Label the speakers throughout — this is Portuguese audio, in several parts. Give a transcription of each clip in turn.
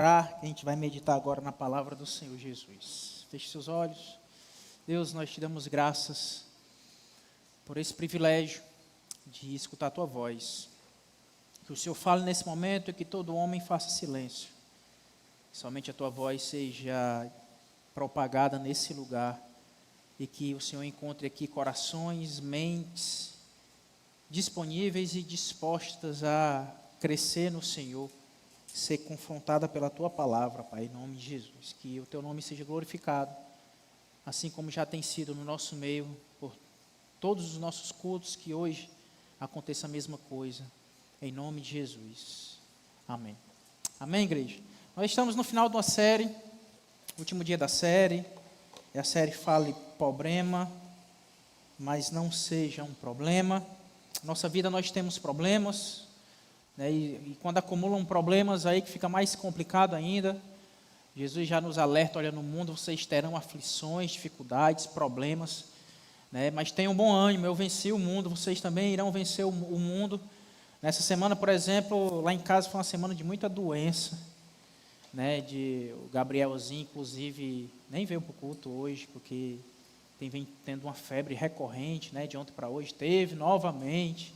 Speaker 1: A gente vai meditar agora na palavra do Senhor Jesus. Feche seus olhos. Deus, nós te damos graças por esse privilégio de escutar a tua voz. Que o Senhor fale nesse momento e que todo homem faça silêncio. Somente a tua voz seja propagada nesse lugar e que o Senhor encontre aqui corações, mentes disponíveis e dispostas a crescer no Senhor, ser confrontada pela tua palavra, Pai, em nome de Jesus. Que o teu nome seja glorificado, assim como já tem sido no nosso meio, por todos os nossos cultos, que hoje aconteça a mesma coisa, em nome de Jesus. Amém. Amém, igreja? Nós estamos no final de uma série, último dia da série, e a série Fale Problema, mas não seja um problema. Nossa vida nós temos problemas, né? E quando acumulam problemas aí que fica mais complicado ainda. Jesus já nos alerta, olha, no mundo vocês terão aflições, dificuldades, problemas, né? Mas tenham bom ânimo, eu venci o mundo, vocês também irão vencer o mundo. Nessa semana, por exemplo, lá em casa foi uma semana de muita doença, né? O Gabrielzinho, inclusive, nem veio para o culto hoje, porque vem tendo uma febre recorrente, né? De ontem para hoje, teve novamente,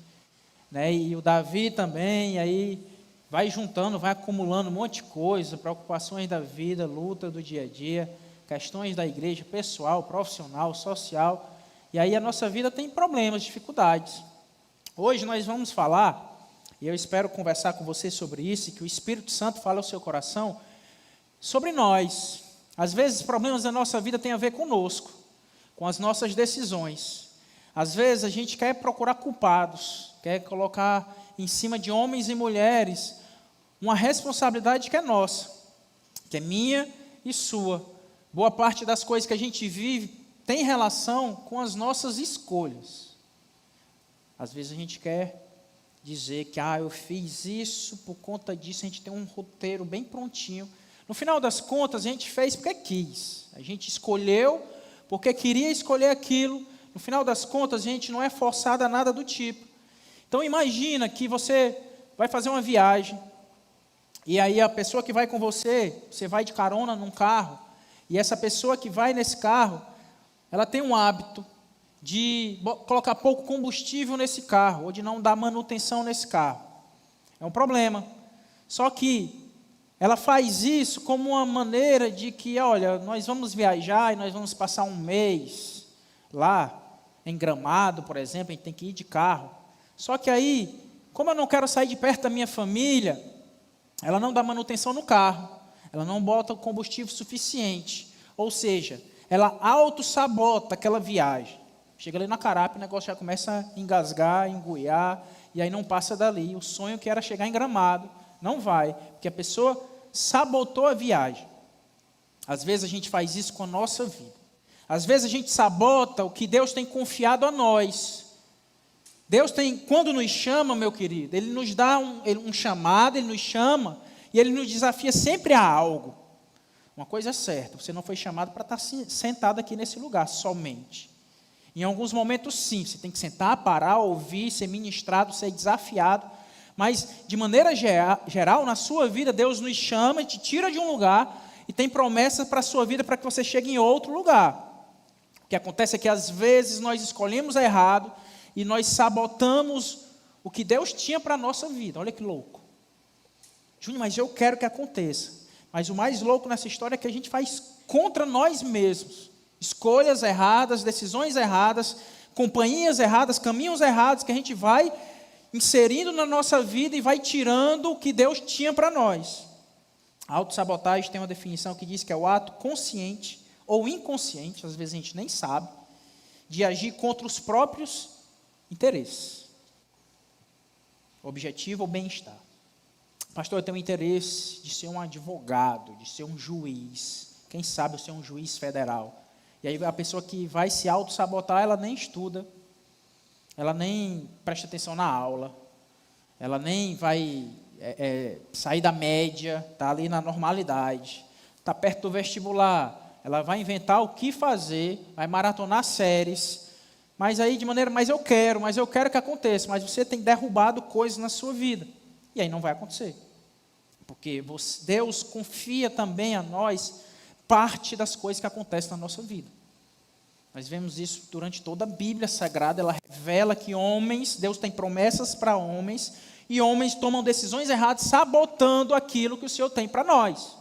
Speaker 1: né? E o Davi também, aí vai juntando, vai acumulando um monte de coisa, preocupações da vida, luta do dia a dia, questões da igreja, pessoal, profissional, social, e aí a nossa vida tem problemas, dificuldades. Hoje nós vamos falar, e eu espero conversar com você sobre isso, e que o Espírito Santo fale ao seu coração, sobre nós. Às vezes problemas da nossa vida têm a ver conosco, com as nossas decisões. Às vezes a gente quer procurar culpados, quer colocar em cima de homens e mulheres uma responsabilidade que é nossa, que é minha e sua. Boa parte das coisas que a gente vive tem relação com as nossas escolhas. Às vezes a gente quer dizer que eu fiz isso por conta disso, a gente tem um roteiro bem prontinho. No final das contas, a gente fez porque quis. A gente escolheu porque queria escolher aquilo. No final das contas, a gente não é forçado a nada do tipo. Então, imagina que você vai fazer uma viagem, e aí a pessoa que vai com você, você vai de carona num carro, e essa pessoa que vai nesse carro, ela tem um hábito de colocar pouco combustível nesse carro, ou de não dar manutenção nesse carro. É um problema. Só que ela faz isso como uma maneira de que, olha, nós vamos viajar e nós vamos passar um mês lá, em Gramado, por exemplo, a gente tem que ir de carro. Só que aí, como eu não quero sair de perto da minha família, ela não dá manutenção no carro, ela não bota combustível suficiente, ou seja, ela auto-sabota aquela viagem. Chega ali na Carapa, o negócio já começa a engasgar, engoiar, e aí não passa dali. O sonho que era chegar em Gramado, não vai, porque a pessoa sabotou a viagem. Às vezes a gente faz isso com a nossa vida. Às vezes a gente sabota o que Deus tem confiado a nós. Deus tem, quando nos chama, meu querido, Ele nos dá um chamado, Ele nos chama, e Ele nos desafia sempre a algo. Uma coisa é certa, você não foi chamado para estar sentado aqui nesse lugar somente. Em alguns momentos sim, você tem que sentar, parar, ouvir, ser ministrado, ser desafiado, mas de maneira geral, na sua vida, Deus nos chama, te tira de um lugar e tem promessas para a sua vida para que você chegue em outro lugar. O que acontece é que às vezes nós escolhemos errado e nós sabotamos o que Deus tinha para a nossa vida. Olha que louco. Júnior, mas eu quero que aconteça. Mas o mais louco nessa história é que a gente faz contra nós mesmos. Escolhas erradas, decisões erradas, companhias erradas, caminhos errados que a gente vai inserindo na nossa vida e vai tirando o que Deus tinha para nós. A autossabotagem tem uma definição que diz que é o ato consciente ou inconsciente, às vezes a gente nem sabe, de agir contra os próprios interesses, objetivo ou bem-estar. Pastor, eu tenho interesse de ser um advogado, de ser um juiz, quem sabe eu ser um juiz federal. E aí a pessoa que vai se auto-sabotar, ela nem estuda, ela nem presta atenção na aula, ela nem vai sair da média, está ali na normalidade, está perto do vestibular, ela vai inventar o que fazer, vai maratonar séries, mas aí de maneira, mas eu quero que aconteça, mas você tem derrubado coisas na sua vida, e aí não vai acontecer. Porque Deus confia também a nós parte das coisas que acontecem na nossa vida. Nós vemos isso durante toda a Bíblia Sagrada, ela revela que Deus tem promessas para homens, e homens tomam decisões erradas, sabotando aquilo que o Senhor tem para nós.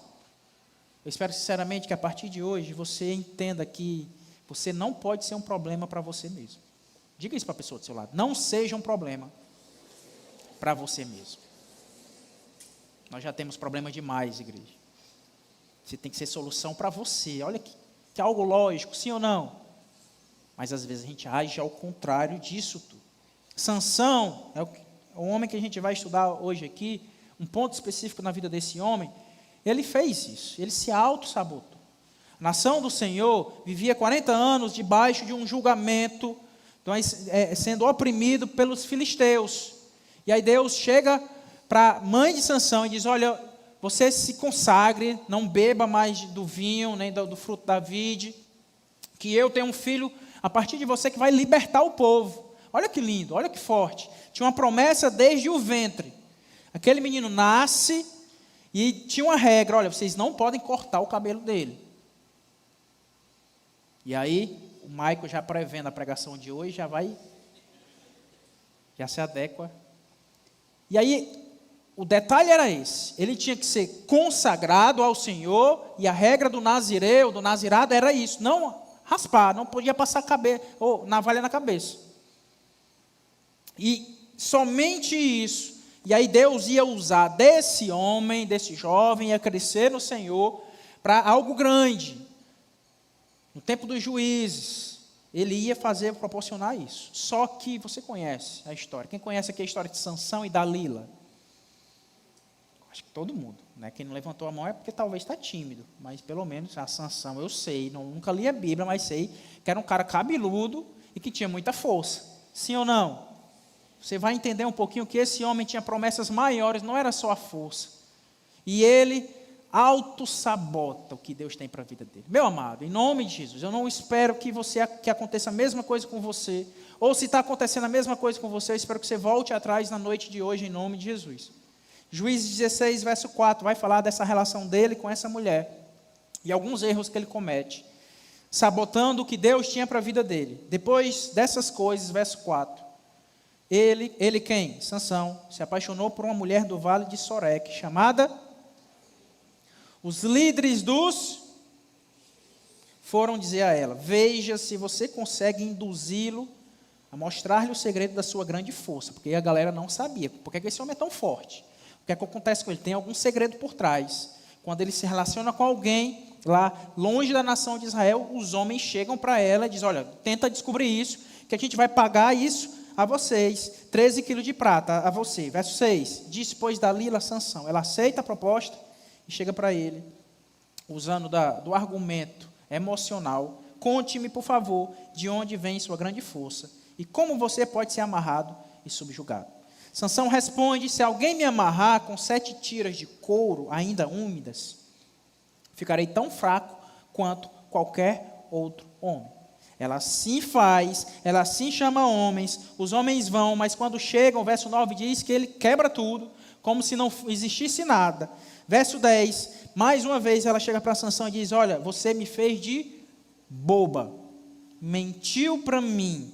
Speaker 1: Eu espero sinceramente que a partir de hoje você entenda que você não pode ser um problema para você mesmo. Diga isso para a pessoa do seu lado. Não seja um problema para você mesmo. Nós já temos problema demais, igreja. Você tem que ser solução para você. Olha que algo lógico, sim ou não? Mas às vezes a gente age ao contrário disso tudo. Sansão é o homem que a gente vai estudar hoje aqui, um ponto específico na vida desse homem. Ele fez isso, ele se auto-sabotou. A nação do Senhor vivia 40 anos debaixo de um julgamento, sendo oprimido pelos filisteus. E aí Deus chega para a mãe de Sansão e diz: olha, você se consagre, não beba mais do vinho, nem do fruto da vide, que eu tenho um filho a partir de você que vai libertar o povo. Olha que lindo, olha que forte. Tinha uma promessa desde o ventre. Aquele menino nasce e tinha uma regra: olha, vocês não podem cortar o cabelo dele. E aí, o Michael, já prevendo a pregação de hoje, já se adequa. E aí, o detalhe era esse: ele tinha que ser consagrado ao Senhor, e a regra do nazireu, do nazirado, era isso: não raspar, não podia passar navalha na cabeça. E somente isso. E aí Deus ia usar desse homem, desse jovem, ia crescer no Senhor para algo grande. No tempo dos juízes, ele ia proporcionar isso. Só que você conhece a história. Quem conhece aqui a história de Sansão e Dalila? Acho que todo mundo, né? Quem não levantou a mão é porque talvez está tímido, mas pelo menos a Sansão eu sei, nunca li a Bíblia, mas sei que era um cara cabeludo e que tinha muita força. Sim ou não? Você vai entender um pouquinho que esse homem tinha promessas maiores, não era só a força. E ele auto-sabota o que Deus tem para a vida dele. Meu amado, em nome de Jesus, eu não espero que aconteça a mesma coisa com você, ou se está acontecendo a mesma coisa com você, eu espero que você volte atrás na noite de hoje, em nome de Jesus. Juízes 16, verso 4, vai falar dessa relação dele com essa mulher, e alguns erros que ele comete, sabotando o que Deus tinha para a vida dele. Depois dessas coisas, verso 4, ele quem? Sansão, se apaixonou por uma mulher do vale de Soreque, chamada... Os líderes foram dizer a ela: veja se você consegue induzi-lo a mostrar-lhe o segredo da sua grande força, porque a galera não sabia. Por que esse homem é tão forte? O que é que acontece com ele? Tem algum segredo por trás. Quando ele se relaciona com alguém lá longe da nação de Israel, os homens chegam para ela e dizem: olha, tenta descobrir isso, que a gente vai pagar isso a vocês, 13 quilos de prata a você. Verso 6, disse, pois, Dalila a Sansão. Ela aceita a proposta e chega para ele, usando do argumento emocional: conte-me, por favor, de onde vem sua grande força e como você pode ser amarrado e subjugado. Sansão responde: se alguém me amarrar com 7 tiras de couro ainda úmidas, ficarei tão fraco quanto qualquer outro homem. Ela assim faz, ela assim chama homens, os homens vão, mas quando chegam, o verso 9 diz que ele quebra tudo, como se não existisse nada. Verso 10, mais uma vez ela chega para Sansão e diz: olha, você me fez de boba, mentiu para mim,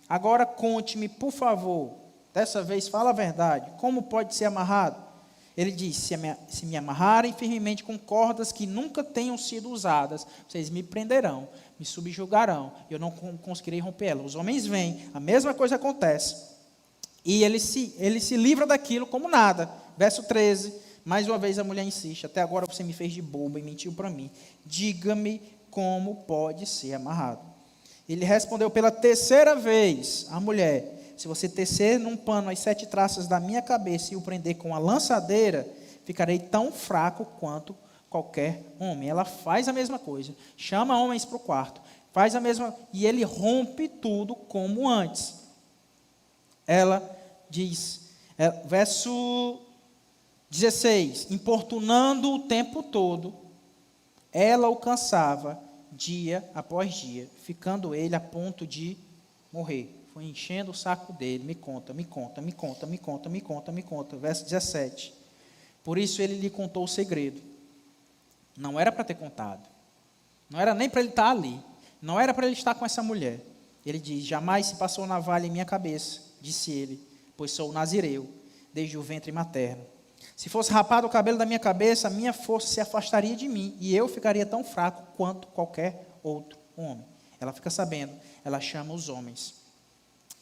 Speaker 1: agora conte-me, por favor, dessa vez fala a verdade, como pode ser amarrado? Ele diz: se me amarrarem firmemente com cordas que nunca tenham sido usadas, vocês me prenderão, me subjugarão, e eu não conseguirei rompê-la. Os homens vêm, a mesma coisa acontece, e ele se livra daquilo como nada. Verso 13, mais uma vez a mulher insiste: até agora você me fez de boba e mentiu para mim, diga-me como pode ser amarrado. Ele respondeu pela 3ª vez a mulher: se você tecer num pano as 7 traças da minha cabeça e o prender com a lançadeira, ficarei tão fraco quanto qualquer homem. Ela faz a mesma coisa, chama homens para o quarto, faz a mesma, e ele rompe tudo como antes. Ela diz, verso 16, importunando o tempo todo, ela o cansava dia após dia, ficando ele a ponto de morrer. Foi enchendo o saco dele: me conta. Verso 17. Por isso ele lhe contou o segredo. Não era para ter contado. Não era nem para ele estar ali. Não era para ele estar com essa mulher. Ele diz: jamais se passou navalha em minha cabeça, disse ele, pois sou nazireu, desde o ventre materno. Se fosse rapado o cabelo da minha cabeça, a minha força se afastaria de mim, e eu ficaria tão fraco quanto qualquer outro homem. Ela fica sabendo, ela chama os homens.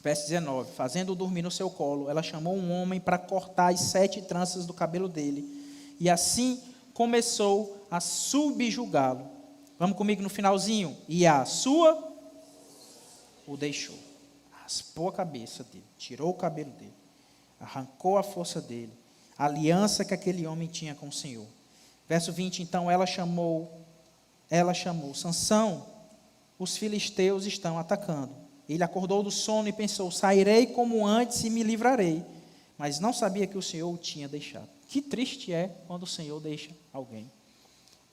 Speaker 1: Verso 19, fazendo-o dormir no seu colo, ela chamou um homem para cortar as 7 tranças do cabelo dele, e assim começou a subjugá-lo. Vamos comigo no finalzinho? E a sua o deixou. Raspou a cabeça dele, tirou o cabelo dele, arrancou a força dele, a aliança que aquele homem tinha com o Senhor. Verso 20, então ela chamou, Sansão, os filisteus estão atacando. Ele acordou do sono e pensou: sairei como antes e me livrarei. Mas não sabia que o Senhor o tinha deixado. Que triste é quando o Senhor deixa alguém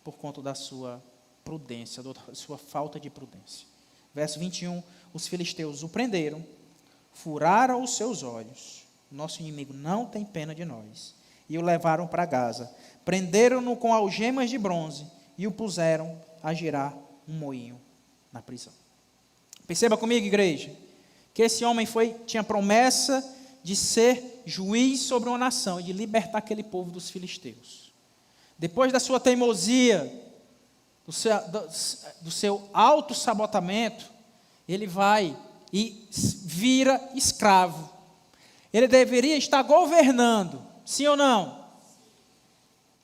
Speaker 1: por conta da sua prudência, da sua falta de prudência. Verso 21, os filisteus o prenderam, furaram os seus olhos. Nosso inimigo não tem pena de nós. E o levaram para Gaza. Prenderam-no com algemas de bronze e o puseram a girar um moinho na prisão. Perceba comigo, igreja, que esse homem tinha promessa de ser juiz sobre uma nação e de libertar aquele povo dos filisteus. Depois da sua teimosia, do seu autossabotamento, ele vai e vira escravo. Ele deveria estar governando, sim ou não?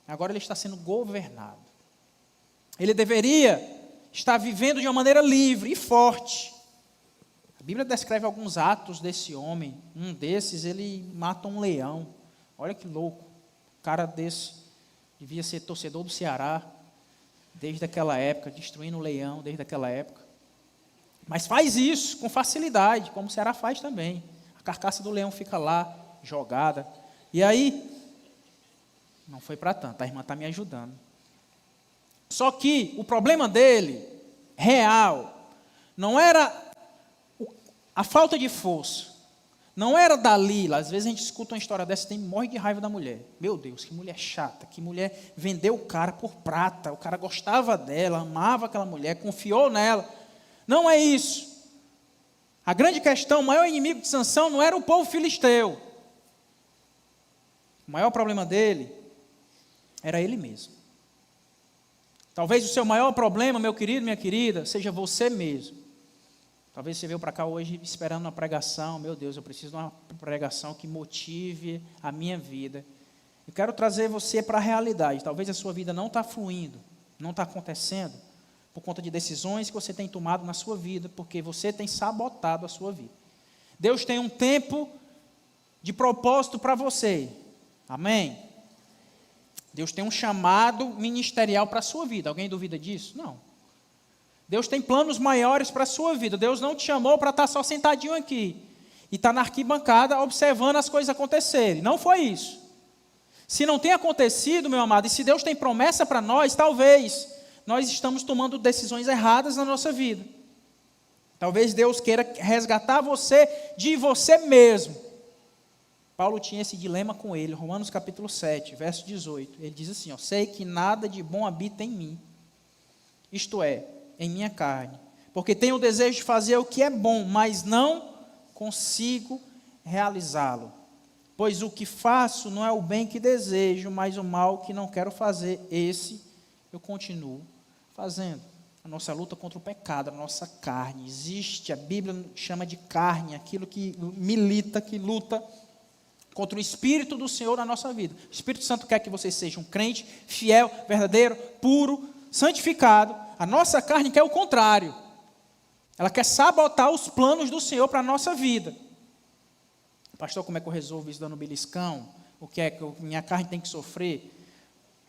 Speaker 1: Agora ele está sendo governado. Ele deveria estar vivendo de uma maneira livre e forte. A Bíblia descreve alguns atos desse homem. Um desses, ele mata um leão. Olha que louco. Um cara desse devia ser torcedor do Ceará desde aquela época, destruindo o leão desde aquela época. Mas faz isso com facilidade, como o Ceará faz também. A carcaça do leão fica lá, jogada. E aí, não foi para tanto, a irmã está me ajudando. Só que o problema dele, real, não era a falta de força, não era Dalila. Às vezes a gente escuta uma história dessa e morre de raiva da mulher. Meu Deus, que mulher chata, que mulher vendeu o cara por prata, o cara gostava dela, amava aquela mulher, confiou nela. Não é isso. A grande questão, o maior inimigo de Sansão não era o povo filisteu. O maior problema dele era ele mesmo. Talvez o seu maior problema, meu querido, minha querida, seja você mesmo. Talvez você veio para cá hoje esperando uma pregação. Meu Deus, eu preciso de uma pregação que motive a minha vida. Eu quero trazer você para a realidade. Talvez a sua vida não está fluindo, não está acontecendo, por conta de decisões que você tem tomado na sua vida, porque você tem sabotado a sua vida. Deus tem um tempo de propósito para você. Amém? Deus tem um chamado ministerial para a sua vida. Alguém duvida disso? Não. Deus tem planos maiores para a sua vida. Deus não te chamou para estar só sentadinho aqui e estar na arquibancada observando as coisas acontecerem. Não foi isso. Se não tem acontecido, meu amado, e se Deus tem promessa para nós, talvez nós estamos tomando decisões erradas na nossa vida. Talvez Deus queira resgatar você de você mesmo. Paulo tinha esse dilema com ele, Romanos capítulo 7, verso 18. Ele diz assim, sei que nada de bom habita em mim, isto é, em minha carne, porque tenho o desejo de fazer o que é bom, mas não consigo realizá-lo. Pois o que faço não é o bem que desejo, mas o mal que não quero fazer, esse eu continuo fazendo. A nossa luta contra o pecado, a nossa carne, existe, a Bíblia chama de carne, aquilo que milita, que luta contra o Espírito do Senhor na nossa vida. O Espírito Santo quer que você seja um crente, fiel, verdadeiro, puro, santificado. A nossa carne quer o contrário. Ela quer sabotar os planos do Senhor para a nossa vida. Pastor, como é que eu resolvo isso dando beliscão? O que é que minha carne tem que sofrer?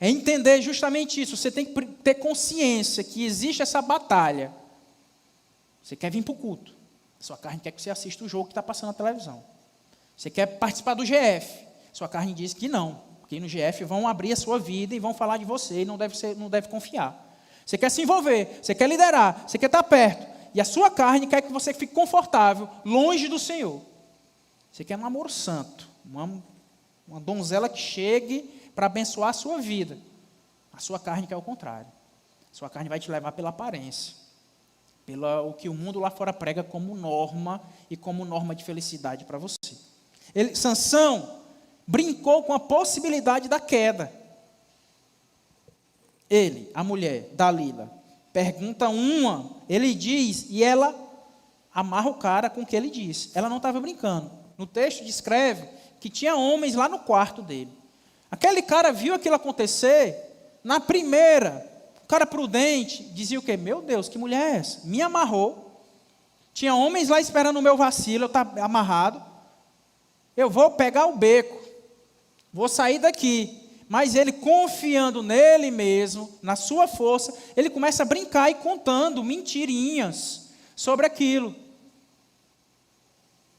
Speaker 1: É entender justamente isso. Você tem que ter consciência que existe essa batalha. Você quer vir para o culto. Sua carne quer que você assista o jogo que está passando na televisão. Você quer participar do GF. Sua carne diz que não. Porque no GF vão abrir a sua vida e vão falar de você e não deve confiar. Você quer se envolver, você quer liderar, você quer estar perto. E a sua carne quer que você fique confortável, longe do Senhor. Você quer um namoro santo. Uma donzela que chegue para abençoar a sua vida. A sua carne quer o contrário. A sua carne vai te levar pela aparência, pelo que o mundo lá fora prega como norma e como norma de felicidade para você. Sansão brincou com a possibilidade da queda. Ele, a mulher, Dalila, pergunta uma, ele diz, e ela amarra o cara com o que ele disse. Ela não estava brincando. No texto descreve que tinha homens lá no quarto dele. Aquele cara viu aquilo acontecer, na primeira, o cara prudente, dizia o quê? Meu Deus, que mulher é essa? Me amarrou. Tinha homens lá esperando o meu vacilo, eu estava amarrado. Eu vou pegar o beco, vou sair daqui. Mas ele, confiando nele mesmo, na sua força, ele começa a brincar e contando mentirinhas sobre aquilo.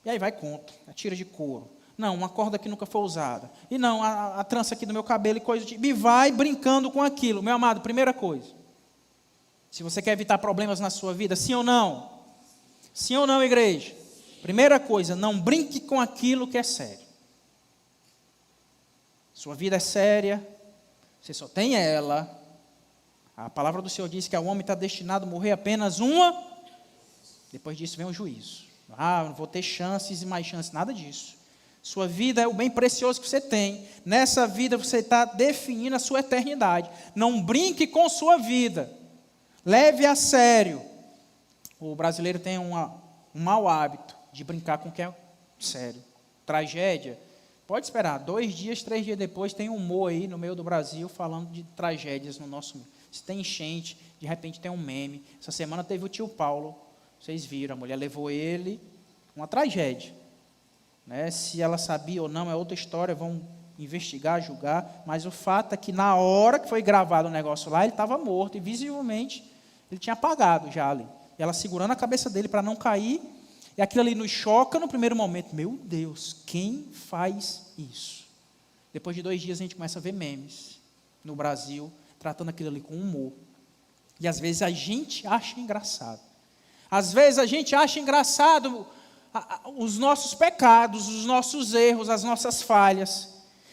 Speaker 1: E aí vai conta, a tira de couro. Não, uma corda que nunca foi usada. E não, a trança aqui do meu cabelo e coisa e vai brincando com aquilo. Meu amado, primeira coisa. Se você quer evitar problemas na sua vida, sim ou não? Sim ou não, igreja? Primeira coisa, não brinque com aquilo que é sério. Sua vida é séria, você só tem ela. A palavra do Senhor diz que o homem está destinado a morrer apenas uma. Depois disso vem o juízo. Não vou ter chances e mais chances, nada disso. Sua vida é o bem precioso que você tem. Nessa vida você está definindo a sua eternidade. Não brinque com sua vida. Leve a sério. O brasileiro tem um mau hábito de brincar com o que é sério. Tragédia. Pode esperar, 2 dias, 3 dias depois, tem um humor aí no meio do Brasil falando de tragédias no nosso mundo. Se tem enchente, de repente tem um meme. Essa semana teve o tio Paulo, vocês viram, a mulher levou ele, uma tragédia. Né? Se ela sabia ou não, é outra história, vão investigar, julgar, mas o fato é que na hora que foi gravado o negócio lá, ele estava morto, e visivelmente ele tinha apagado já ali. E ela segurando a cabeça dele para não cair. E aquilo ali nos choca no primeiro momento. Meu Deus, quem faz isso? Depois de 2 dias a gente começa a ver memes no Brasil, tratando aquilo ali com humor. E às vezes a gente acha engraçado. Às vezes a gente acha engraçado os nossos pecados, os nossos erros, as nossas falhas.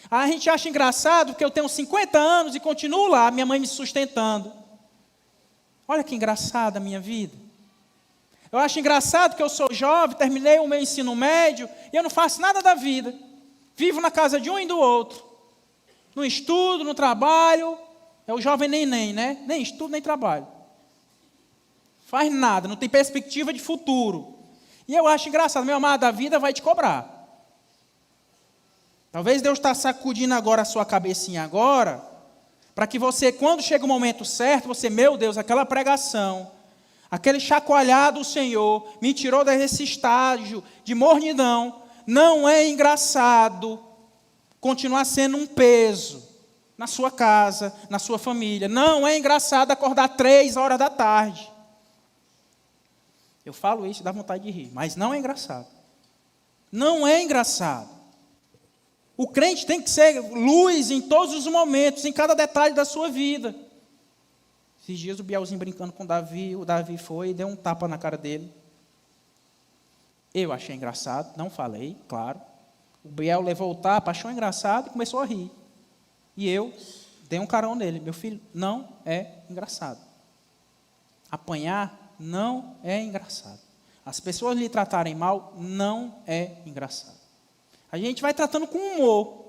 Speaker 1: A gente acha engraçado porque eu tenho 50 anos e continuo lá, minha mãe me sustentando. Olha que engraçada a minha vida. Eu acho engraçado que eu sou jovem, terminei o meu ensino médio e eu não faço nada da vida. Vivo na casa de um e do outro. Não estudo, não trabalho. É o jovem neném, né? Nem estudo, nem trabalho. Faz nada, não tem perspectiva de futuro. E eu acho engraçado, meu amado, a vida vai te cobrar. Talvez Deus está sacudindo agora a sua cabecinha agora, para que você, quando chega o momento certo, você, meu Deus, aquela pregação, aquele chacoalhar do Senhor me tirou desse estágio de mornidão. Não é engraçado continuar sendo um peso na sua casa, na sua família. Não é engraçado acordar 3 horas da tarde. Eu falo isso e dá vontade de rir, mas não é engraçado. Não é engraçado. O crente tem que ser luz em todos os momentos, em cada detalhe da sua vida. Esses dias o Bielzinho brincando com o Davi foi e deu um tapa na cara dele. Eu achei engraçado, não falei, claro. O Biel levou o tapa, achou engraçado e começou a rir. E eu dei um carão nele. Meu filho, não é engraçado. Apanhar não é engraçado. As pessoas lhe tratarem mal não é engraçado. A gente vai tratando com humor.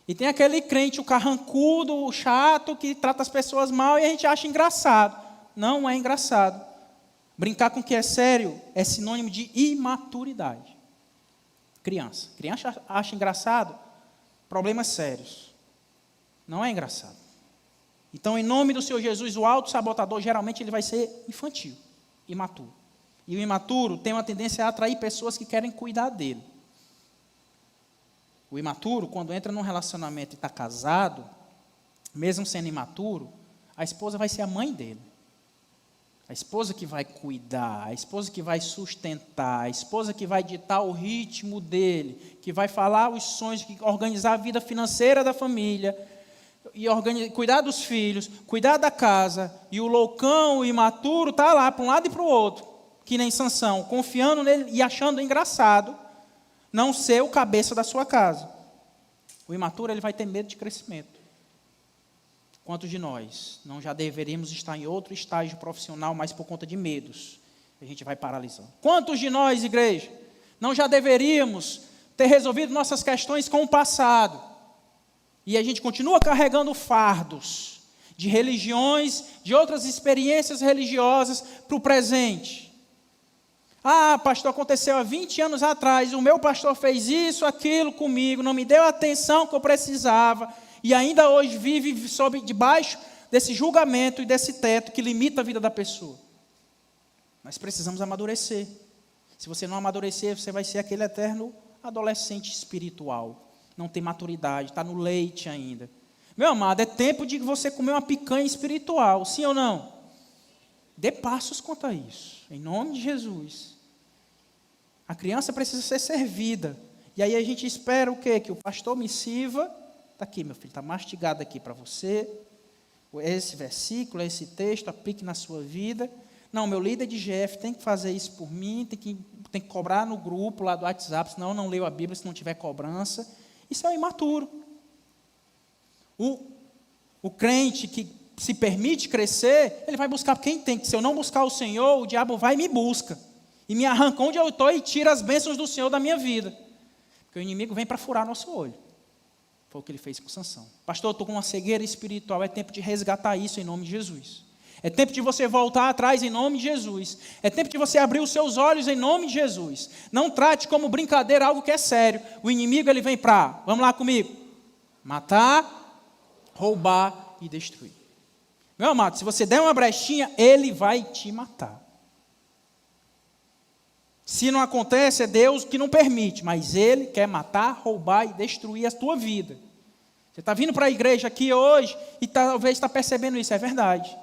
Speaker 1: E tem aquele crente, o carrancudo, o chato, que trata as pessoas mal e a gente acha engraçado. Não é engraçado. Brincar com o que é sério é sinônimo de imaturidade. Criança. Criança acha engraçado problemas sérios. Não é engraçado. Então, em nome do Senhor Jesus, o autossabotador, geralmente, ele vai ser infantil, imaturo. E o imaturo tem uma tendência a atrair pessoas que querem cuidar dele. O imaturo, quando entra num relacionamento e está casado, mesmo sendo imaturo, a esposa vai ser a mãe dele. A esposa que vai cuidar, a esposa que vai sustentar, a esposa que vai ditar o ritmo dele, que vai falar os sonhos, que organizar a vida financeira da família, e cuidar dos filhos, cuidar da casa, e o loucão, o imaturo, está lá para um lado e para o outro, que nem Sansão, confiando nele e achando engraçado não ser o cabeça da sua casa. O imaturo ele vai ter medo de crescimento. Quantos de nós não já deveríamos estar em outro estágio profissional, mas por conta de medos, a gente vai paralisando? Quantos de nós, igreja, não já deveríamos ter resolvido nossas questões com o passado, e a gente continua carregando fardos de religiões, de outras experiências religiosas para o presente? Ah, pastor, aconteceu há 20 anos atrás, o meu pastor fez isso, aquilo comigo, não me deu a atenção que eu precisava, e ainda hoje vive debaixo desse julgamento e desse teto que limita a vida da pessoa. Nós precisamos amadurecer. Se você não amadurecer, você vai ser aquele eterno adolescente espiritual. Não tem maturidade, está no leite ainda. Meu amado, é tempo de você comer uma picanha espiritual, sim ou não? Dê passos quanto a isso, em nome de Jesus. A criança precisa ser servida. E aí a gente espera o quê? Que o pastor me sirva. Está aqui, meu filho, está mastigado aqui para você. Esse versículo, esse texto, aplique na sua vida. Não, meu líder de GF tem que fazer isso por mim, tem que cobrar no grupo lá do WhatsApp, senão eu não leio a Bíblia se não tiver cobrança. Isso é imaturo. O crente que se permite crescer, ele vai buscar quem tem. Se eu não buscar o Senhor, o diabo vai e me busca. E me arranca onde eu estou e tira as bênçãos do Senhor da minha vida. Porque o inimigo vem para furar nosso olho. Foi o que ele fez com Sansão. Pastor, eu estou com uma cegueira espiritual, é tempo de resgatar isso em nome de Jesus. É tempo de você voltar atrás em nome de Jesus. É tempo de você abrir os seus olhos em nome de Jesus. Não trate como brincadeira algo que é sério. O inimigo ele vem para, vamos lá comigo, matar, roubar e destruir. Meu amado, se você der uma brechinha, ele vai te matar. Se não acontece, é Deus que não permite, mas Ele quer matar, roubar e destruir a tua vida. Você está vindo para a igreja aqui hoje e talvez está percebendo isso, é verdade.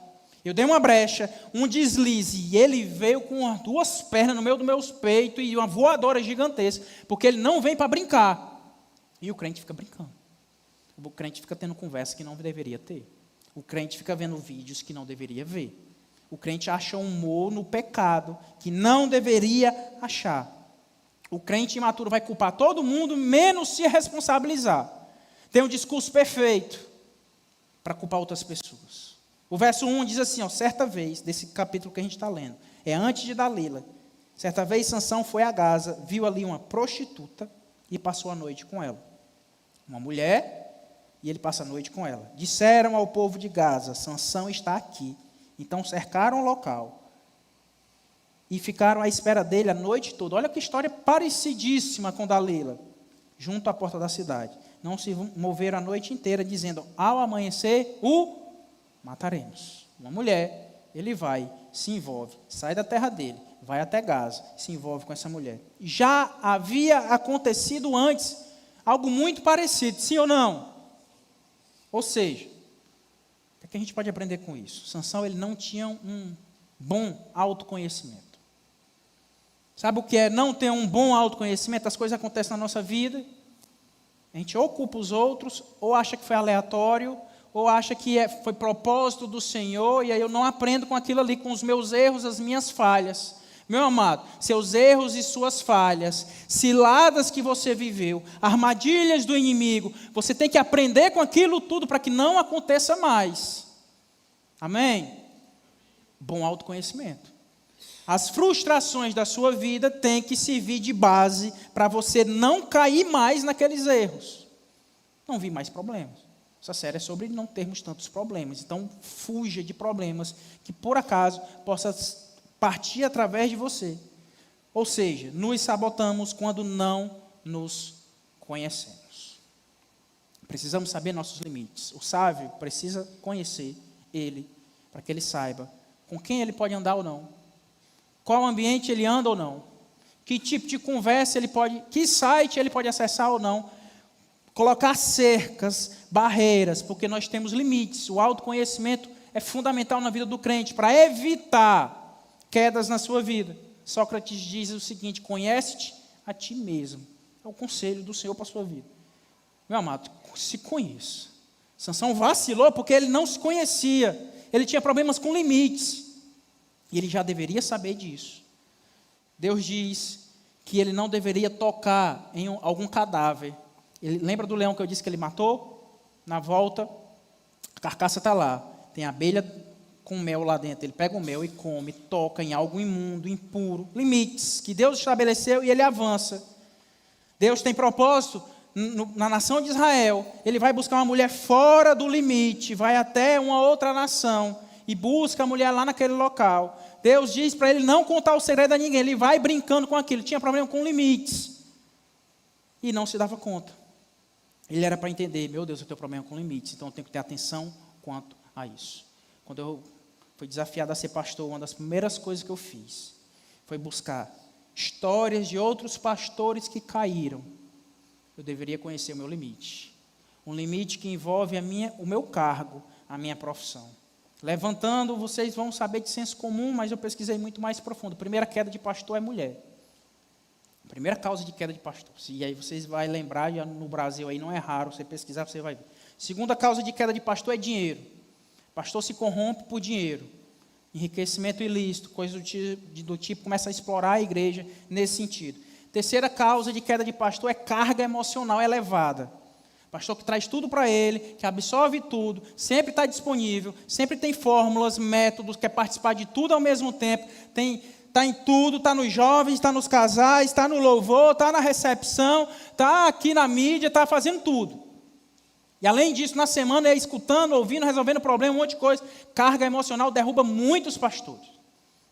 Speaker 1: Eu dei uma brecha, um deslize, e ele veio com as duas pernas no meio dos meus peitos e uma voadora gigantesca, porque ele não vem para brincar. E o crente fica brincando. O crente fica tendo conversa que não deveria ter. O crente fica vendo vídeos que não deveria ver. O crente acha humor no pecado que não deveria achar. O crente imaturo vai culpar todo mundo, menos se responsabilizar. Tem um discurso perfeito para culpar outras pessoas. O verso 1 diz assim, certa vez, desse capítulo que a gente está lendo, é antes de Dalila. Certa vez Sansão foi a Gaza, viu ali uma prostituta e passou a noite com ela. Uma mulher, e ele passa a noite com ela. Disseram ao povo de Gaza, Sansão está aqui. Então cercaram o local e ficaram à espera dele a noite toda. Olha que história parecidíssima com Dalila, junto à porta da cidade. Não se moveram a noite inteira, dizendo, ao amanhecer o mataremos. Uma mulher, ele vai, se envolve, sai da terra dele, vai até Gaza, se envolve com essa mulher. Já havia acontecido antes algo muito parecido, sim ou não? Ou seja, o que a gente pode aprender com isso? Sansão, ele não tinha um bom autoconhecimento. Sabe o que é não ter um bom autoconhecimento? As coisas acontecem na nossa vida, a gente ou culpa os outros, ou acha que foi aleatório, ou acha que foi propósito do Senhor, e aí eu não aprendo com aquilo ali, com os meus erros, as minhas falhas. Meu amado, seus erros e suas falhas, ciladas que você viveu, armadilhas do inimigo, você tem que aprender com aquilo tudo para que não aconteça mais. Amém? Bom autoconhecimento. As frustrações da sua vida têm que servir de base para você não cair mais naqueles erros. Não vir mais problemas. Essa série é sobre não termos tantos problemas. Então, fuja de problemas que, por acaso, possa partir através de você. Ou seja, nos sabotamos quando não nos conhecemos. Precisamos saber nossos limites. O sábio precisa conhecer ele, para que ele saiba com quem ele pode andar ou não, qual ambiente ele anda ou não, que tipo de conversa ele pode, que site ele pode acessar ou não, colocar cercas, barreiras, porque nós temos limites. O autoconhecimento é fundamental na vida do crente, para evitar quedas na sua vida. Sócrates diz o seguinte, conhece-te a ti mesmo. É o conselho do Senhor para a sua vida. Meu amado, se conheça. Sansão vacilou porque ele não se conhecia. Ele tinha problemas com limites. E ele já deveria saber disso. Deus diz que ele não deveria tocar em algum cadáver. Lembra do leão que eu disse que ele matou? Na volta, carcaça está lá, tem abelha com mel lá dentro, ele pega o mel e come, toca em algo imundo, impuro, limites que Deus estabeleceu e ele avança. Deus tem propósito na nação de Israel, ele vai buscar uma mulher fora do limite, vai até uma outra nação e busca a mulher lá naquele local. Deus diz para ele não contar o segredo a ninguém, ele vai brincando com aquilo, tinha problema com limites e não se dava conta. Ele era para entender, meu Deus, eu tenho problema com limites, então eu tenho que ter atenção quanto a isso. Quando eu fui desafiado a ser pastor, uma das primeiras coisas que eu fiz foi buscar histórias de outros pastores que caíram. Eu deveria conhecer o meu limite. Um limite que envolve o meu cargo, a minha profissão. Levantando, vocês vão saber de senso comum, mas eu pesquisei muito mais profundo. A primeira queda de pastor é mulher. A primeira causa de queda de pastor. E aí vocês vão lembrar, no Brasil aí não é raro, você pesquisar, você vai ver. Segunda causa de queda de pastor é dinheiro. Pastor se corrompe por dinheiro. Enriquecimento ilícito, coisa do tipo, começa a explorar a igreja nesse sentido. Terceira causa de queda de pastor é carga emocional elevada. Pastor que traz tudo para ele, que absorve tudo, sempre está disponível, sempre tem fórmulas, métodos, quer participar de tudo ao mesmo tempo, está em tudo, está nos jovens, está nos casais, está no louvor, está na recepção, está aqui na mídia, está fazendo tudo. E além disso, na semana é escutando, ouvindo, resolvendo problema, um monte de coisa. Carga emocional derruba muitos pastores.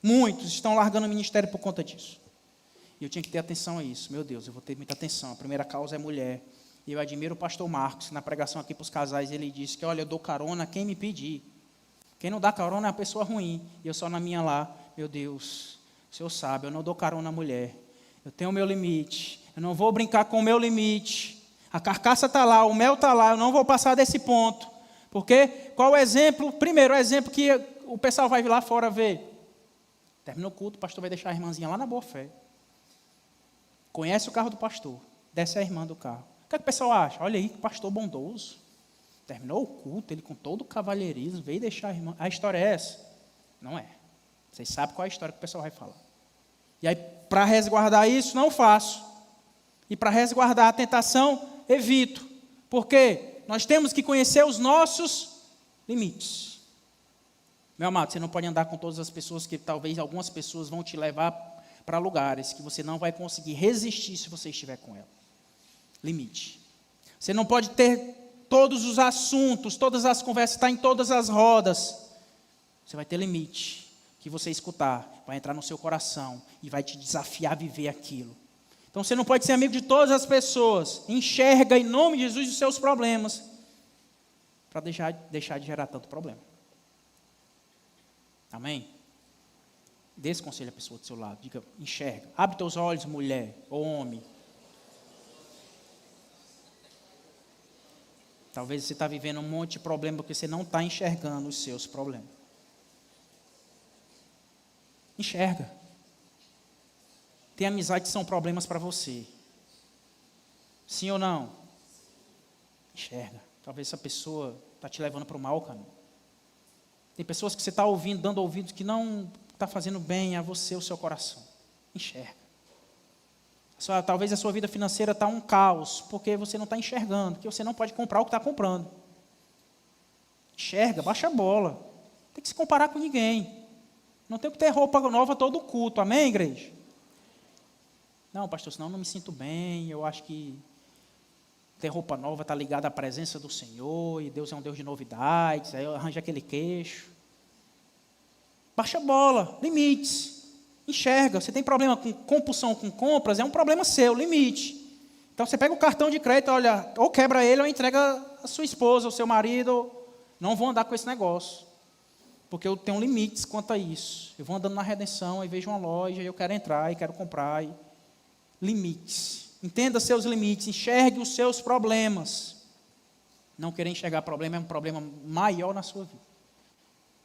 Speaker 1: Muitos estão largando o ministério por conta disso. E eu tinha que ter atenção a isso. Meu Deus, eu vou ter muita atenção. A primeira causa é mulher. E eu admiro o pastor Marcos, na pregação aqui para os casais, ele disse que, olha, eu dou carona a quem me pedir. Quem não dá carona é uma pessoa ruim. E eu só na minha lá, meu Deus, o senhor sabe, eu não dou carona à mulher. Eu tenho o meu limite. Eu não vou brincar com o meu limite. A carcaça está lá, o mel está lá, eu não vou passar desse ponto. Porque qual o exemplo? Primeiro, o exemplo que o pessoal vai lá fora ver. Terminou o culto, o pastor vai deixar a irmãzinha lá na boa fé. Conhece o carro do pastor, desce a irmã do carro. O que é que o pessoal acha? Olha aí, que pastor bondoso. Terminou o culto, ele com todo o cavalheirismo, veio deixar a irmã. A história é essa? Não é. Vocês sabem qual é a história que o pessoal vai falar. E aí, para resguardar isso, não faço. E para resguardar a tentação, evito. Porque nós temos que conhecer os nossos limites. Meu amado, você não pode andar com todas as pessoas, que talvez algumas pessoas vão te levar para lugares que você não vai conseguir resistir se você estiver com ela. Limite. Você não pode ter todos os assuntos, todas as conversas, estar em todas as rodas. Você vai ter limite. Que você escutar, vai entrar no seu coração e vai te desafiar a viver aquilo. Então você não pode ser amigo de todas as pessoas. Enxerga em nome de Jesus os seus problemas, para deixar de gerar tanto problema. Amém? Dê esse conselho à pessoa do seu lado. Diga, enxerga. Abre teus olhos, mulher ou homem. Talvez você está vivendo um monte de problema porque você não está enxergando os seus problemas. Enxerga. Tem amizade que são problemas para você. Sim ou não? Enxerga. Talvez essa pessoa está te levando para o mau caminho. Tem pessoas que você está ouvindo, dando ouvidos que não está fazendo bem a você, o seu coração. Enxerga. Talvez a sua vida financeira está um caos, porque você não está enxergando, que você não pode comprar o que está comprando. Enxerga, baixa a bola. Não tem que se comparar com ninguém. Não tem que ter roupa nova todo culto, amém, igreja? Não, pastor, senão eu não me sinto bem, eu acho que ter roupa nova está ligado à presença do Senhor, e Deus é um Deus de novidades, aí eu arranjo aquele queixo. Baixa a bola, limites. Enxerga, você tem problema com compulsão com compras, é um problema seu, limite. Então você pega o cartão de crédito, olha, ou quebra ele ou entrega a sua esposa, o seu marido. Não vou andar com esse negócio, porque eu tenho limites quanto a isso. Eu vou andando na redenção, aí vejo uma loja, e eu quero entrar e quero comprar. Limites. Entenda seus limites, enxergue os seus problemas. Não querer enxergar problema é um problema maior na sua vida.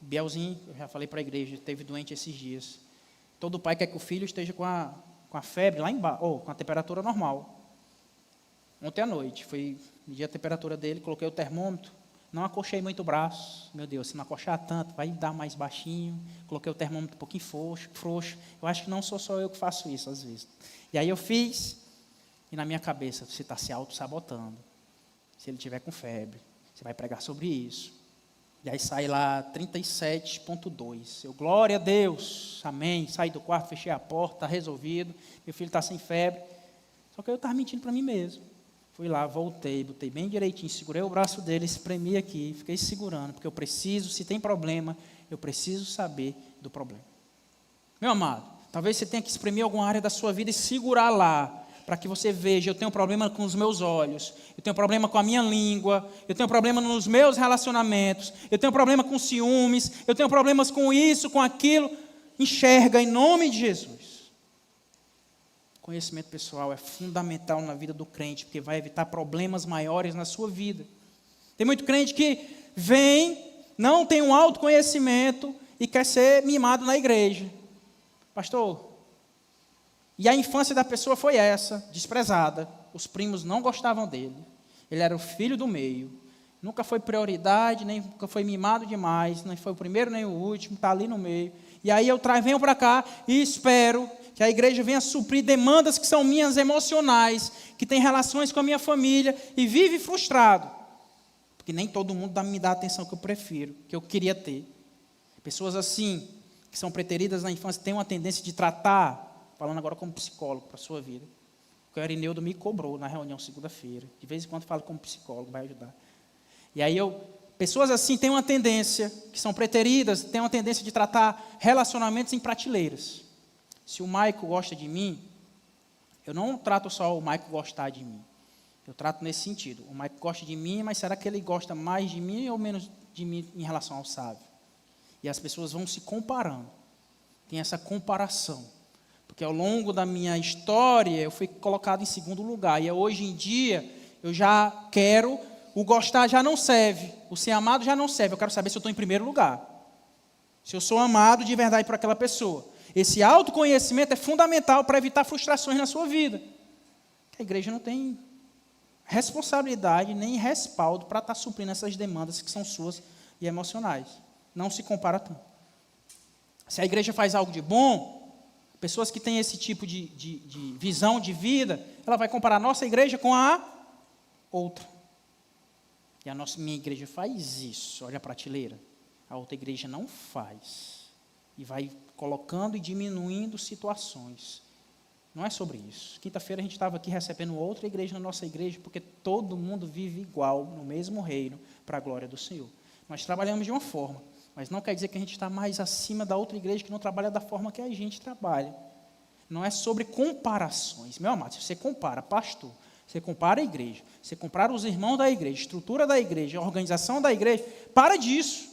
Speaker 1: Bielzinho, eu já falei para a igreja, esteve doente esses dias. Todo pai quer que o filho esteja com a febre lá embaixo, ou com a temperatura normal. Ontem à noite, medi a temperatura dele, coloquei o termômetro, não acochei muito o braço. Meu Deus, se não acochar tanto, vai dar mais baixinho. Coloquei o termômetro um pouquinho frouxo. Eu acho que não sou só eu que faço isso às vezes. E aí eu fiz, e na minha cabeça, você está se auto-sabotando. Se ele tiver com febre, você vai pregar sobre isso. E aí sai lá 37,2. Eu, glória a Deus, amém. Saí do quarto, fechei a porta, está resolvido. Meu filho está sem febre. Só que eu estava mentindo para mim mesmo. Fui lá, voltei, botei bem direitinho, segurei o braço dele, espremi aqui, fiquei segurando, porque eu preciso, se tem problema, eu preciso saber do problema. Meu amado, talvez você tenha que espremer alguma área da sua vida e segurar lá, para que você veja, eu tenho problema com os meus olhos, eu tenho problema com a minha língua, eu tenho problema nos meus relacionamentos, eu tenho problema com ciúmes, eu tenho problemas com isso, com aquilo. Enxerga em nome de Jesus. Conhecimento pessoal é fundamental na vida do crente, porque vai evitar problemas maiores na sua vida. Tem muito crente que vem, não tem um autoconhecimento e quer ser mimado na igreja. Pastor, e a infância da pessoa foi essa, desprezada. Os primos não gostavam dele. Ele era o filho do meio. Nunca foi prioridade, nem nunca foi mimado demais, nem foi o primeiro nem o último, está ali no meio. E aí eu venho para cá e espero que a igreja venha suprir demandas que são minhas emocionais, que tem relações com a minha família, e vive frustrado. Porque nem todo mundo me dá a atenção que eu prefiro, que eu queria ter. Pessoas assim, que são preteridas na infância, têm uma tendência de tratar, falando agora como psicólogo para a sua vida. O Erineudo me cobrou na reunião segunda-feira. De vez em quando falo como psicólogo, vai ajudar. E aí pessoas assim têm uma tendência, que são preteridas, têm uma tendência de tratar relacionamentos em prateleiras. Se o Maico gosta de mim, eu não trato só o Maico gostar de mim. Eu trato nesse sentido. O Maico gosta de mim, mas será que ele gosta mais de mim ou menos de mim em relação ao sábio? E as pessoas vão se comparando. Tem essa comparação. Porque ao longo da minha história, eu fui colocado em segundo lugar. E hoje em dia, eu já quero, o gostar já não serve. O ser amado já não serve. Eu quero saber se eu estou em primeiro lugar. Se eu sou amado de verdade por aquela pessoa. Esse autoconhecimento é fundamental para evitar frustrações na sua vida. A igreja não tem responsabilidade nem respaldo para estar suprindo essas demandas que são suas e emocionais. Não se compara tanto. Se a igreja faz algo de bom, pessoas que têm esse tipo de visão de vida, ela vai comparar a nossa igreja com a outra. E minha igreja faz isso. Olha a prateleira. A outra igreja não faz. E vai colocando e diminuindo situações. Não é sobre isso. Quinta-feira a gente estava aqui recebendo outra igreja na nossa igreja, porque todo mundo vive igual, no mesmo reino, para a glória do Senhor. Nós trabalhamos de uma forma, mas não quer dizer que a gente está mais acima da outra igreja que não trabalha da forma que a gente trabalha. Não é sobre comparações. Meu amado, se você compara pastor, você compara a igreja, você compara os irmãos da igreja, estrutura da igreja, a organização da igreja, para disso.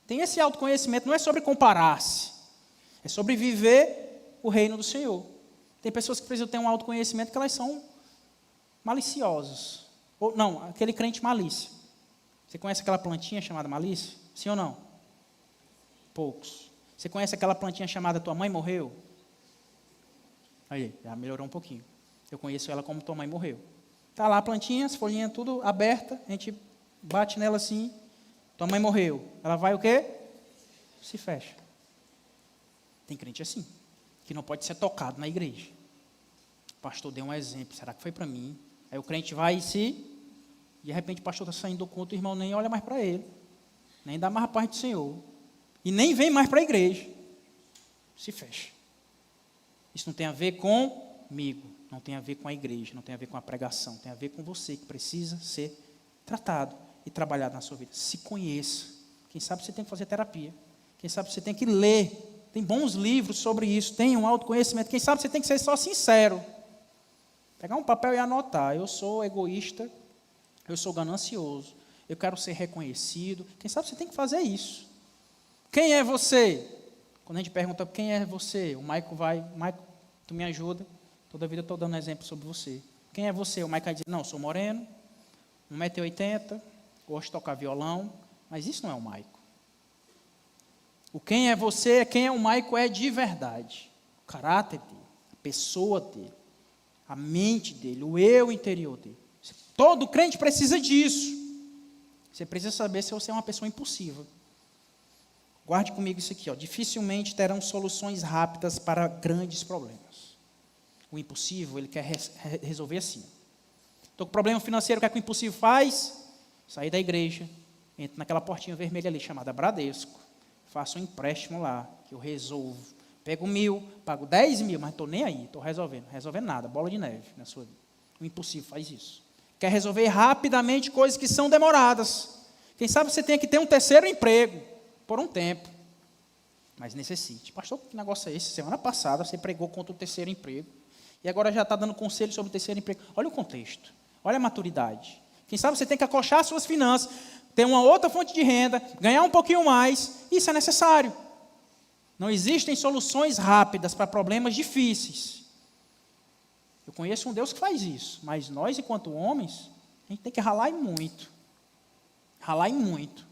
Speaker 1: Tem esse autoconhecimento, não é sobre comparar-se, é sobre viver o reino do Senhor. Tem pessoas que precisam ter um autoconhecimento que elas são maliciosas. Ou não, aquele crente malícia. Você conhece aquela plantinha chamada malícia? Sim ou não? Poucos. Você conhece aquela plantinha chamada tua mãe morreu? Aí, já melhorou um pouquinho. Eu conheço ela como tua mãe morreu. Está lá a plantinha, as folhinhas tudo aberta, a gente bate nela assim, tua mãe morreu. Ela vai o quê? Se fecha. Tem crente assim, que não pode ser tocado na igreja. O pastor deu um exemplo, será que foi para mim? Aí o crente vai e de repente o pastor está saindo do culto, o irmão nem olha mais para ele, nem dá mais a paz do Senhor, e nem vem mais para a igreja. Se fecha. Isso não tem a ver comigo, não tem a ver com a igreja, não tem a ver com a pregação, tem a ver com você que precisa ser tratado e trabalhado na sua vida. Se conheça. Quem sabe você tem que fazer terapia. Quem sabe você tem que ler. Tem bons livros sobre isso. Tem um autoconhecimento. Quem sabe você tem que ser só sincero. Pegar um papel e anotar. Eu sou egoísta. Eu sou ganancioso. Eu quero ser reconhecido. Quem sabe você tem que fazer isso. Quem é você? Quando a gente pergunta quem é você, o Maico vai, Maico, tu me ajuda. Toda a vida eu estou dando exemplo sobre você. Quem é você? O Maico vai dizer, não, sou moreno, 1,80 m, gosto de tocar violão, mas isso não é o Maico. O quem é você, quem é o Maico é de verdade. O caráter dele, a pessoa dele, a mente dele, o eu interior dele. Todo crente precisa disso. Você precisa saber se você é uma pessoa impulsiva. Guarde comigo isso aqui, ó. Dificilmente terão soluções rápidas para grandes problemas. O impulsivo, ele quer resolver assim. Estou com problema financeiro, o que é que o impulsivo faz? Sair da igreja, Entro naquela portinha vermelha ali, chamada Bradesco. Faço um empréstimo lá, que eu resolvo. Pego 1.000, pago 10.000, mas estou nem aí, estou resolvendo. Resolvendo nada, bola de neve na sua vida. O impossível faz isso. Quer resolver rapidamente coisas que são demoradas. Quem sabe você tem que ter um terceiro emprego, por um tempo. Mas necessite. Pastor, que negócio é esse? Semana passada você pregou contra o terceiro emprego. E agora já está dando conselho sobre o terceiro emprego. Olha o contexto. Olha a maturidade. Quem sabe você tem que acochar as suas finanças, ter uma outra fonte de renda, ganhar um pouquinho mais. Isso é necessário. Não existem soluções rápidas para problemas difíceis. Eu conheço um Deus que faz isso. Mas nós, enquanto homens, a gente tem que ralar e muito. Ralar e muito.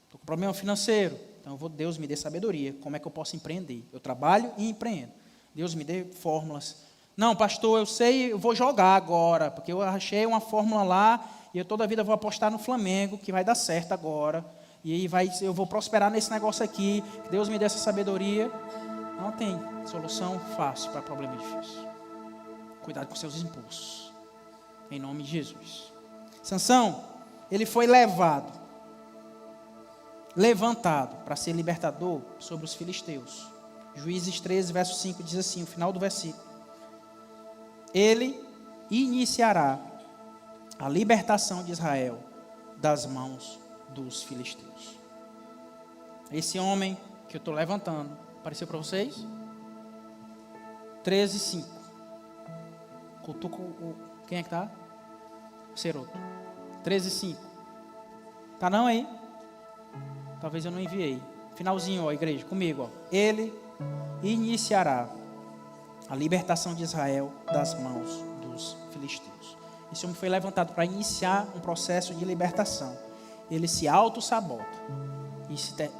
Speaker 1: Estou com problema financeiro. Então, Deus me dê sabedoria. Como é que eu posso empreender? Eu trabalho e empreendo. Deus me dê fórmulas. Não, pastor, eu sei, eu vou jogar agora, porque eu achei uma fórmula lá e eu toda a vida vou apostar no Flamengo, que vai dar certo agora. E aí eu vou prosperar nesse negócio aqui. Que Deus me dê essa sabedoria. Não tem solução fácil para problema difícil. Cuidado com seus impulsos. Em nome de Jesus. Sansão, ele foi levantado para ser libertador sobre os filisteus. Juízes 13, verso 5 diz assim, o final do versículo. Ele iniciará a libertação de Israel das mãos dos filisteus. Esse homem que eu estou levantando, apareceu para vocês? 13, 5. Quem é que está? Ceroto. 13, 5. Está não aí? Talvez eu não enviei. Finalzinho, ó, igreja, comigo, ó. Ele iniciará a libertação de Israel das mãos dos filisteus. Esse homem foi levantado para iniciar um processo de libertação. Ele se auto-sabota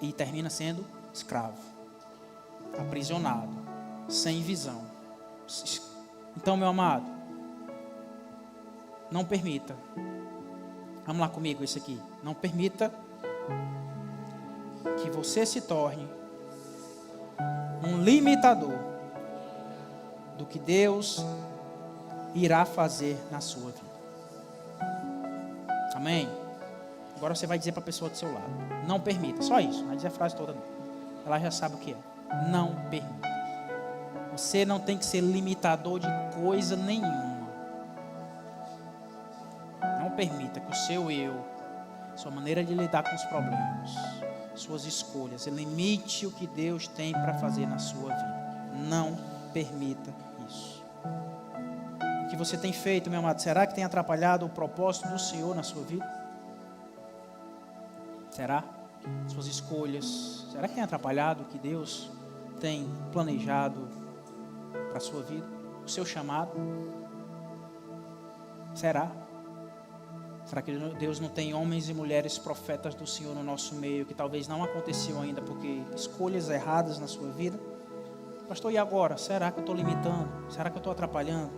Speaker 1: e termina sendo escravo, aprisionado, sem visão. Então, meu amado, não permita. Vamos lá comigo, esse aqui. Não permita que você se torne um limitador do que Deus irá fazer na sua vida. Amém? Agora você vai dizer para a pessoa do seu lado. Não permita, só isso. Não vai dizer a frase toda não. Ela já sabe o que é. Não permita. Você não tem que ser limitador de coisa nenhuma. Não permita que o seu eu, sua maneira de lidar com os problemas, suas escolhas, limite o que Deus tem para fazer na sua vida. Não permita isso. O que você tem feito, meu amado, será que tem atrapalhado o propósito do Senhor na sua vida? Será? Suas escolhas, será que tem atrapalhado o que Deus tem planejado para a sua vida? O seu chamado? Será? Será que Deus não tem homens e mulheres profetas do Senhor no nosso meio que talvez não aconteceu ainda porque escolhas erradas na sua vida? Pastor, e agora? Será que eu estou limitando? Será que eu estou atrapalhando?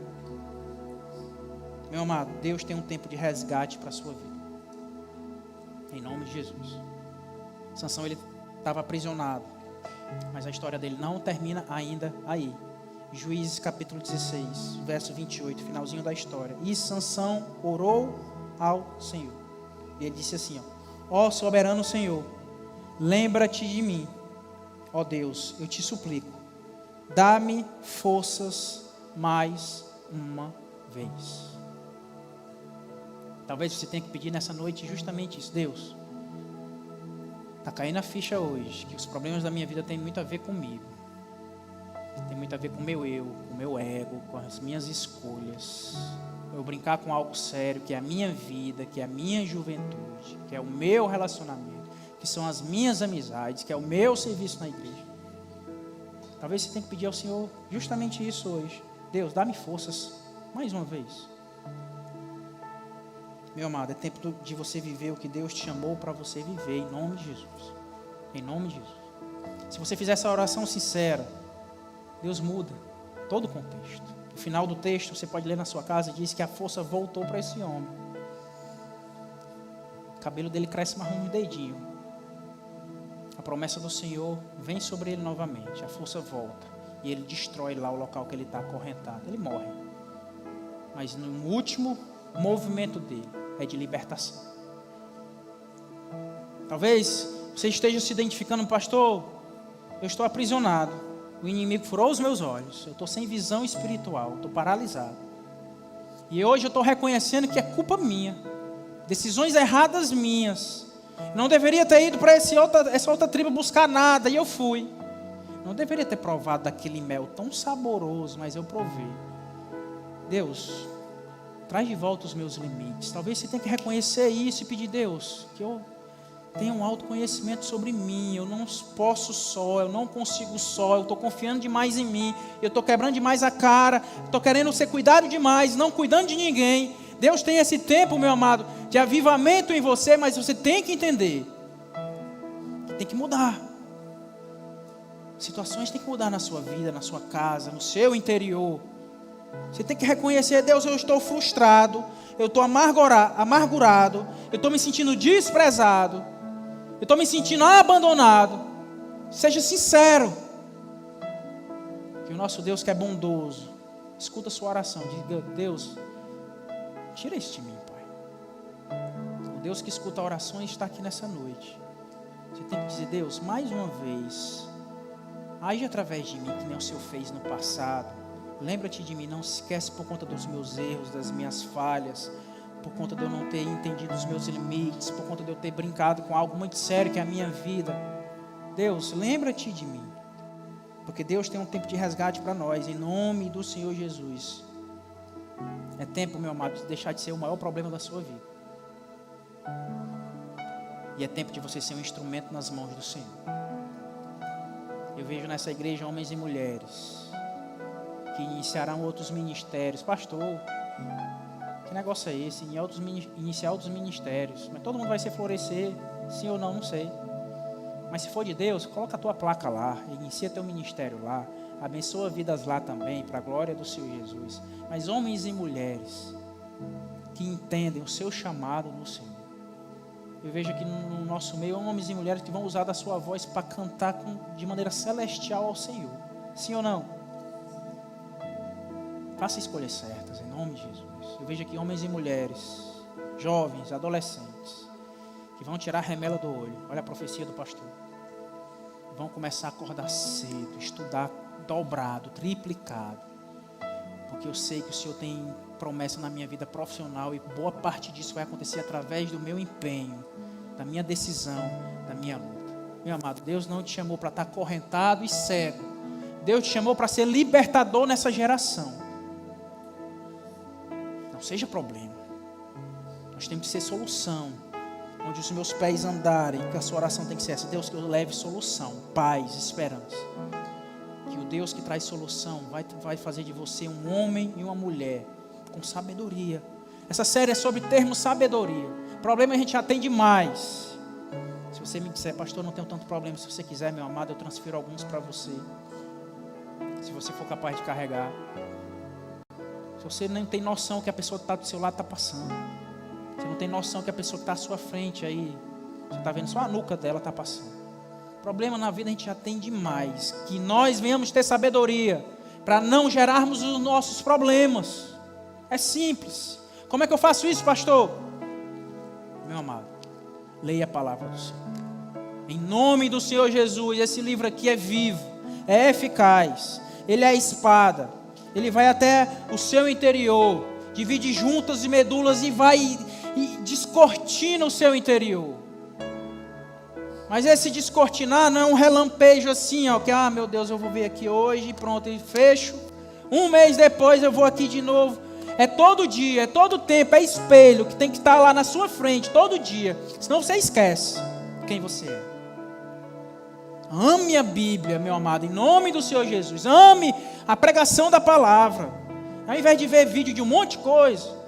Speaker 1: Meu amado, Deus tem um tempo de resgate para a sua vida. Em nome de Jesus. Sansão, ele estava aprisionado, mas a história dele não termina ainda aí. Juízes capítulo 16, verso 28, finalzinho da história. E Sansão orou ao Senhor. E ele disse assim, ó soberano Senhor, lembra-te de mim, ó Deus, eu te suplico, dá-me forças mais uma vez. Talvez você tenha que pedir nessa noite justamente isso. Deus, está caindo a ficha hoje que os problemas da minha vida têm muito a ver comigo. Tem muito a ver com o meu eu, com o meu ego, com as minhas escolhas. Eu brincar com algo sério, que é a minha vida, que é a minha juventude, que é o meu relacionamento, que são as minhas amizades, que é o meu serviço na igreja. Talvez você tenha que pedir ao Senhor justamente isso hoje. Deus, dá-me forças mais uma vez. Meu amado, é tempo de você viver o que Deus te chamou para você viver, em nome de Jesus. Em nome de Jesus. Se você fizer essa oração sincera, Deus muda todo o contexto. No final do texto, você pode ler na sua casa, diz que a força voltou para esse homem. O cabelo dele cresce mais um dedinho. A promessa do Senhor vem sobre ele novamente. A força volta. E ele destrói lá o local que ele está acorrentado. Ele morre. Mas no último movimento dele é de libertação. Talvez você esteja se identificando, pastor, eu estou aprisionado. O inimigo furou os meus olhos. Eu estou sem visão espiritual, estou paralisado. E hoje eu estou reconhecendo que é culpa minha. Decisões erradas minhas. Não deveria ter ido para essa outra tribo buscar nada, e eu fui. Não deveria ter provado daquele mel tão saboroso, mas eu provei. Deus, traz de volta os meus limites. Talvez você tenha que reconhecer isso e pedir, Deus, que eu tenha um autoconhecimento sobre mim. Eu não posso só, eu não consigo só, eu estou confiando demais em mim, eu estou quebrando demais a cara, estou querendo ser cuidado demais, não cuidando de ninguém. Deus tem esse tempo, meu amado, de avivamento em você, mas você tem que entender que tem que mudar. Situações têm que mudar na sua vida, na sua casa, no seu interior. Você tem que reconhecer, Deus, eu estou frustrado, eu estou amargurado, eu estou me sentindo desprezado, eu estou me sentindo abandonado. Seja sincero. Que o nosso Deus que é bondoso, escuta a sua oração, diga, Deus, tira isso de mim, Pai. O Deus que escuta orações está aqui nessa noite. Você tem que dizer, Deus, mais uma vez, age através de mim, que nem o Senhor fez no passado. Lembra-te de mim, não se esquece por conta dos meus erros, das minhas falhas, por conta de eu não ter entendido os meus limites, por conta de eu ter brincado com algo muito sério que é a minha vida. Deus, lembra-te de mim, porque Deus tem um tempo de resgate para nós, em nome do Senhor Jesus. É tempo, meu amado, de deixar de ser o maior problema da sua vida. E é tempo de você ser um instrumento nas mãos do Senhor. Eu vejo nessa igreja homens e mulheres que iniciarão outros ministérios. Pastor, que negócio é esse? Iniciar outros ministérios. Mas todo mundo vai se florescer, sim ou não, não sei. Mas se for de Deus, coloca a tua placa lá, inicia teu ministério lá, abençoa vidas lá também, para a glória do Senhor Jesus. Mas homens e mulheres que entendem o seu chamado no Senhor. Eu vejo aqui no nosso meio homens e mulheres que vão usar da sua voz para cantar de maneira celestial ao Senhor. Sim ou não? Faça escolhas certas, em nome de Jesus. Eu vejo aqui homens e mulheres, jovens, adolescentes, que vão tirar a remela do olho. Olha a profecia do pastor. Vão começar a acordar cedo, estudar dobrado, triplicado. Porque eu sei que o Senhor tem promessa na minha vida profissional e boa parte disso vai acontecer através do meu empenho, da minha decisão, da minha luta. Meu amado, Deus não te chamou para estar acorrentado e cego. Deus te chamou para ser libertador nessa geração. Não seja problema. Nós temos que ser solução. Onde os meus pés andarem, que a sua oração tem que ser essa. Deus, que eu leve solução, paz, esperança. Que o Deus que traz solução vai fazer de você um homem e uma mulher com sabedoria. Essa série é sobre termos sabedoria. Problema a gente já tem demais. Se você me disser, pastor, não tenho tanto problema. Se você quiser, meu amado, eu transfiro alguns para você. Se você for capaz de carregar. Se você não tem noção que a pessoa que está do seu lado está passando. Você não tem noção que a pessoa que está à sua frente aí, você está vendo só a nuca dela está passando. Problema na vida a gente já tem demais. Que nós venhamos ter sabedoria para não gerarmos os nossos problemas. É simples. Como é que eu faço isso, pastor? Meu amado, leia a palavra do Senhor. Em nome do Senhor Jesus, esse livro aqui é vivo, é eficaz. Ele é a espada. Ele vai até o seu interior, divide juntas e medulas e vai e descortina o seu interior. Mas esse descortinar não é um relampejo assim, ó, que meu Deus, eu vou ver aqui hoje e pronto, e fecho. Um mês depois eu vou aqui de novo. É todo dia, é todo tempo, é espelho que tem que estar lá na sua frente, todo dia. Senão você esquece quem você é. Ame a Bíblia, meu amado, em nome do Senhor Jesus. Ame a pregação da palavra. Ao invés de ver vídeo de um monte de coisa.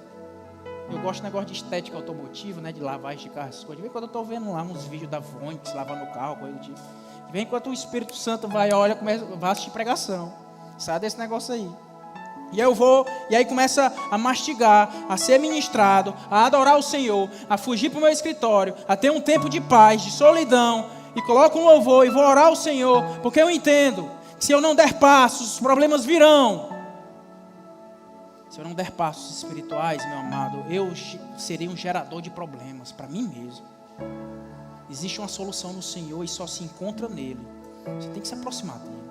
Speaker 1: Eu gosto de negócio de estética automotiva, né, de lavagem de carro, essas coisas. De vez em quando eu estou vendo lá uns vídeos da Vonix, lavando o carro, coisa do tipo. De vez em quando o Espírito Santo vai, olha, vai assistir pregação. Sai desse negócio aí. E eu vou, e aí começa a mastigar, a ser ministrado, a adorar o Senhor, a fugir para o meu escritório, a ter um tempo de paz, de solidão, e coloco um louvor e vou orar ao Senhor, porque eu entendo que se eu não der passos, os problemas virão. Se eu não der passos espirituais, meu amado, eu serei um gerador de problemas para mim mesmo. Existe uma solução no Senhor e só se encontra nele. Você tem que se aproximar dele.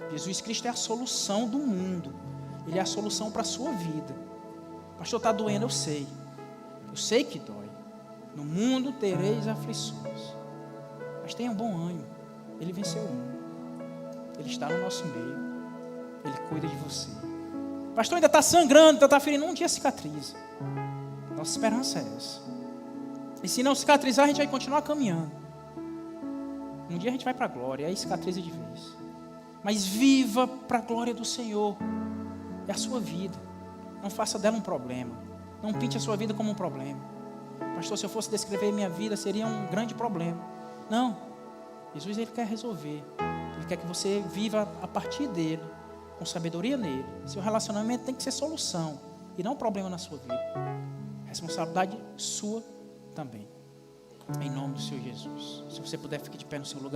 Speaker 1: Jesus Cristo é a solução do mundo. Ele é a solução para a sua vida. Pastor, está doendo, eu sei. Eu sei que dói. No mundo tereis aflições. Mas tenha bom ânimo. Ele venceu o mundo. Ele está no nosso meio. Ele cuida de você. Pastor, ainda está sangrando, está ferindo. Um dia cicatriza. Nossa esperança é essa. E se não cicatrizar, a gente vai continuar caminhando. Um dia a gente vai para a glória, aí cicatriza de vez. Mas viva para a glória do Senhor. É a sua vida. Não faça dela um problema. Não pinte a sua vida como um problema. Pastor, se eu fosse descrever minha vida, seria um grande problema. Não. Jesus, Ele quer resolver. Ele quer que você viva a partir dele, com sabedoria nele. Seu relacionamento tem que ser solução e não problema na sua vida. Responsabilidade sua também. Em nome do Senhor Jesus. Se você puder, fique de pé no seu lugar.